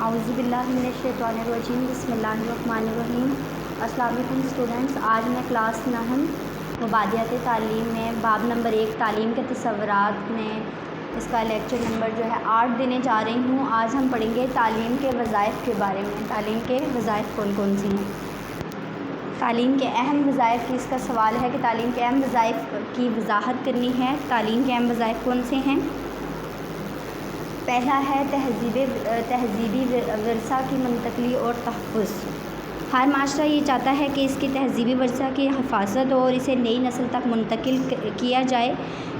اعوذ باللہ من الشیطان الرجیم بسم اللہ الرحمن الرحیم۔ السلام علیکم اسٹوڈنٹس، آج میں کلاس 9 مبادیات تعلیم میں باب نمبر 1 تعلیم کے تصورات میں اس کا لیکچر نمبر جو ہے 8 دینے جا رہی ہوں۔ آج ہم پڑھیں گے تعلیم کے وظائف کے بارے میں۔ تعلیم کے وظائف کون کون سی ہیں؟ تعلیم کے اہم وظائف کی اس کا سوال ہے کہ تعلیم کے اہم وظائف کی وضاحت کرنی ہے۔ تعلیم کے اہم وظائف کون سے ہیں؟ پہلا ہے تہذیبی ورثہ کی منتقلی اور تحفظ۔ ہر معاشرہ یہ چاہتا ہے کہ اس کے تہذیبی ورثہ کی حفاظت اور اسے نئی نسل تک منتقل کیا جائے۔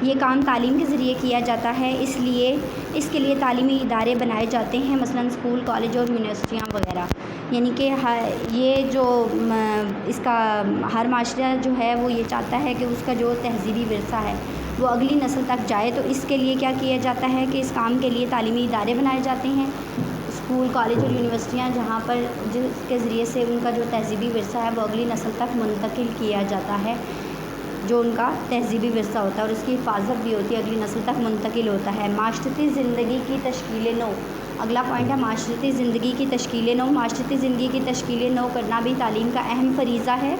یہ کام تعلیم کے ذریعے کیا جاتا ہے، اس کے لیے تعلیمی ادارے بنائے جاتے ہیں، مثلاً اسکول، کالج اور یونیورسٹیاں وغیرہ۔ یعنی کہ یہ جو اس کا ہر معاشرہ جو ہے وہ یہ چاہتا ہے کہ اس کا جو تہذیبی ورثہ ہے وہ اگلی نسل تک جائے، تو اس کے لیے کیا کیا جاتا ہے کہ اس کام کے لیے تعلیمی ادارے بنائے جاتے ہیں، اسکول، کالج اور یونیورسٹیاں، جہاں پر جس کے ذریعے سے ان کا جو تہذیبی ورثہ ہے وہ اگلی نسل تک منتقل کیا جاتا ہے، جو ان کا تہذیبی ورثہ ہوتا ہے اور اس کی حفاظت بھی ہوتی ہے، اگلی نسل تک منتقل ہوتا ہے۔ معاشرتی زندگی کی تشکیل نو، اگلا پوائنٹ ہے معاشرتی زندگی کی تشکیل نو۔ معاشرتی زندگی کی تشکیل نو کرنا بھی تعلیم کا اہم فریضہ ہے۔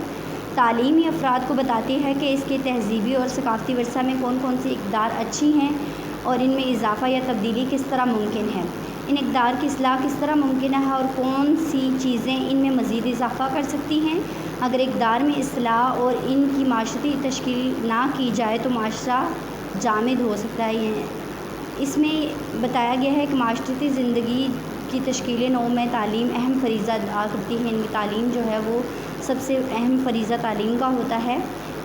تعلیم ہی افراد کو بتاتی ہے کہ اس کے تہذیبی اور ثقافتی ورثہ میں کون کون سی اقدار اچھی ہیں اور ان میں اضافہ یا تبدیلی کس طرح ممکن ہے، ان اقدار کی اصلاح کس طرح ممکن ہے اور کون سی چیزیں ان میں مزید اضافہ کر سکتی ہیں۔ اگر اقدار میں اصلاح اور ان کی معاشرتی تشکیل نہ کی جائے تو معاشرہ جامد ہو سکتا ہے۔ اس میں بتایا گیا ہے کہ معاشرتی زندگی کی تشکیل نو میں تعلیم اہم فریضہ ادا کرتی ہے، ان کی تعلیم جو ہے وہ سب سے اہم فریضہ تعلیم کا ہوتا ہے۔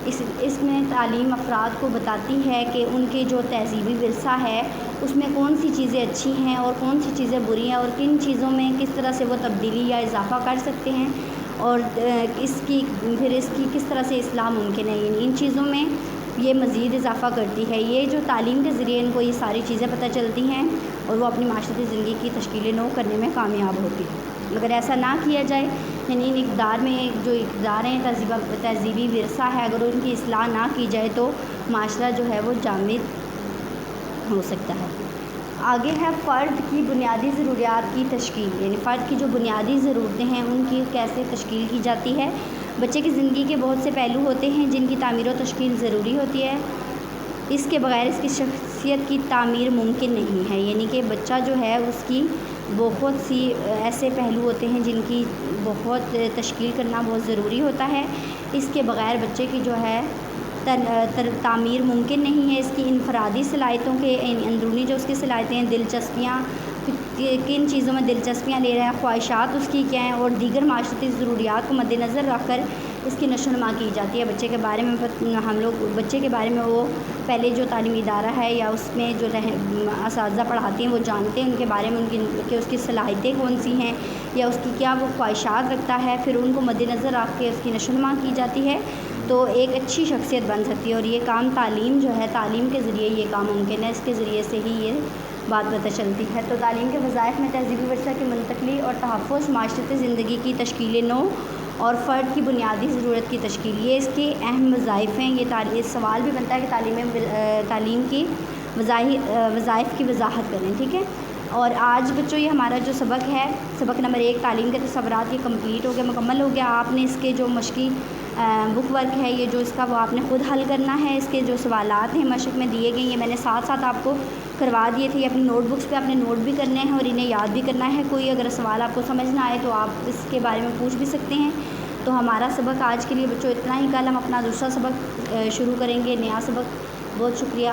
اس میں تعلیم افراد کو بتاتی ہے کہ ان کے جو تہذیبی ورثہ ہے اس میں کون سی چیزیں اچھی ہیں اور کون سی چیزیں بری ہیں اور کن چیزوں میں کس طرح سے وہ تبدیلی یا اضافہ کر سکتے ہیں اور اس کی کس طرح سے اصلاح ممکن ہے۔ ان چیزوں میں یہ مزید اضافہ کرتی ہے۔ یہ جو تعلیم کے ذریعے ان کو یہ ساری چیزیں پتہ چلتی ہیں اور وہ اپنی معاشرتی زندگی کی تشکیل نو کرنے میں کامیاب ہوتی ہے۔ اگر ایسا نہ کیا جائے، یعنی ان اقدار میں جو اقدار ہیں تہذیبی ورثہ ہے، اگر ان کی اصلاح نہ کی جائے تو معاشرہ جو ہے وہ جامد ہو سکتا ہے۔ آگے ہے فرد کی بنیادی ضروریات کی تشکیل، یعنی فرد کی جو بنیادی ضرورتیں ہیں ان کی کیسے تشکیل کی جاتی ہے۔ بچے کی زندگی کے بہت سے پہلو ہوتے ہیں جن کی تعمیر و تشکیل ضروری ہوتی ہے، اس کے بغیر اس کی شخصیت کی تعمیر ممکن نہیں ہے۔ یعنی کہ بچہ جو ہے اس کی بہت سی ایسے پہلو ہوتے ہیں جن کی بہت تشکیل کرنا بہت ضروری ہوتا ہے، اس کے بغیر بچے کی جو ہے تعمیر ممکن نہیں ہے۔ اس کی انفرادی صلاحیتوں کے اندرونی جو اس کی صلاحیتیں ہیں، دلچسپیاں، کن چیزوں میں دلچسپیاں لے رہے ہیں، خواہشات اس کی کیا ہیں اور دیگر معاشرتی ضروریات کو مد نظر رکھ کر اس کی نشو و نما کی جاتی ہے۔ بچے کے بارے میں بچے کے بارے میں وہ پہلے جو تعلیمی ادارہ ہے یا اس میں جو اساتذہ پڑھاتے ہیں وہ جانتے ہیں ان کے بارے میں، کہ اس کی صلاحیتیں کون سی ہیں یا اس کی کیا وہ خواہشات رکھتا ہے، پھر ان کو مد نظر رکھ کے اس کی نشو و نما کی جاتی ہے تو ایک اچھی شخصیت بن سکتی ہے۔ اور یہ کام تعلیم جو ہے، تعلیم کے ذریعے یہ کام ممکن ہے، اس کے ذریعے سے ہی یہ بات پتہ چلتی ہے۔ تو تعلیم کے وظائف میں تہذیبی ورثہ کی منتقلی اور تحفظ، معاشرتی زندگی کی تشکیل نو اور فرد کی بنیادی ضرورت کی تشکیل، یہ اس کے اہم وظائف ہیں۔ یہ سوال بھی بنتا ہے کہ تعلیم کی وظائف کی وضاحت کریں، ٹھیک ہے۔ اور آج بچوں یہ ہمارا جو سبق ہے، سبق نمبر 1 تعلیم کے تصورات، یہ کمپلیٹ ہو گیا، مکمل ہو گیا۔ آپ نے اس کے جو مشقی بک ورک ہے یہ جو اس کا وہ آپ نے خود حل کرنا ہے۔ اس کے جو سوالات ہیں مشق میں دیے گئے، یہ میں نے ساتھ ساتھ آپ کو کروا دیے تھے، یہ اپنی نوٹ بکس پہ آپ نے نوٹ بھی کرنے ہیں اور انہیں یاد بھی کرنا ہے۔ کوئی اگر سوال آپ کو سمجھ نہ آئے تو آپ اس کے بارے میں پوچھ بھی سکتے ہیں۔ تو ہمارا سبق آج کے لیے بچوں اتنا ہی، کل ہم اپنا دوسرا سبق شروع کریں گے، نیا سبق۔ بہت شکریہ۔